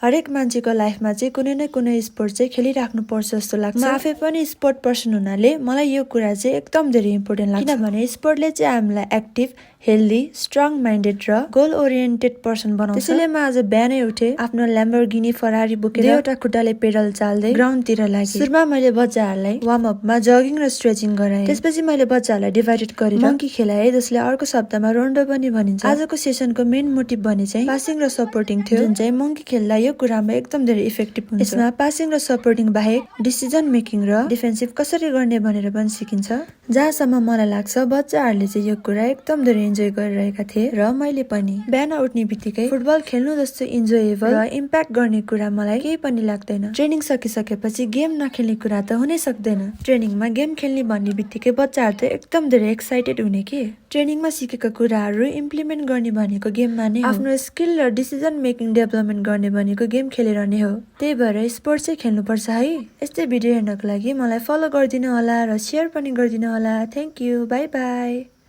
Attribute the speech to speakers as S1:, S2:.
S1: हरेक मान्छेको लाइफमा चाहिँ कुनै न कुनै स्पोर्ट चाहिँ खेलिराख्नु पर्छ जस्तो लाग्छ। म आफै पनि स्पोर्ट पर्सन हुनाले मलाई यो कुरा चाहिँ एकदम धेरै इम्पोर्टेन्ट लाग्छ, किनभने स्पोर्टले चाहिँ हामीलाई एक्टिभ, हेल्दी, स्ट्रङ माइन्डेड र गोल ओरिएन्टेड पर्सन बनाउँछ। त्यसैले म आज बिहानै उठे, आफ्नो ल्याम्बोर्गिनी फरारी बोकेर एउटा खुट्टाले पेडल चाल्दै ग्राउन्डतिर लागे। सुरुमा मैले बच्चाहरूलाई वार्म अपमा जगिङ र स्ट्रेचिङ गराएँ। त्यसपछि मैले बच्चाहरूलाई डिभाइडेड गरेर मङ्की खेलाएँ, जसले अर्को शब्दमा रोन्डो पनि भनिन्छ। आजको सेसनको मेन मोटिभ भने चाहिँ पासिङ र सपोर्टिङ थियो, जुन चाहिँ मङ्की खेल्दा यो कुरामा एकदम धेरै इफेक्टिभ हुन्छ। यसमा पासिङ र सपोर्टिङ बाहेक डिसिजन मेकिङ र डिफेन्सिभ कसरी गर्ने भनेर पनि सिकिन्छ। जहाँसम्म मलाई लाग्छ बच्चाहरूले चाहिँ यो कुरा एकदम धेरै इन्जोय गरिरहेका थिए र मैले पनि। बिहान उठ्ने बित्तिकै फुटबल खेल्नु जस्तो इन्जोयेबल र इम्प्याक्ट गर्ने कुरा मलाई केही पनि लाग्दैन। ट्रेनिङ सकिसकेपछि गेम नखेल्ने कुरा त हुनै सक्दैन। ट्रेनिङमा गेम खेल्ने भन्ने बित्तिकै बच्चाहरू त एकदम धेरै एक्साइटेड हुने के। ट्रेनिङमा सिकेका कुराहरू इम्प्लिमेन्ट गर्ने भनेको गेममा नै हो। आफ्नो स्किल र डिसिजन मेकिङ डेभलपमेन्ट गर्ने भनेको गेम खेलेर नै हो। त्यही भएर स्पोर्ट्स चाहिँ खेल्नुपर्छ है। यस्तै भिडियो हेर्नको लागि मलाई फलो गरिदिनु होला र सेयर पनि गरिदिनु होला। Thank you, by by.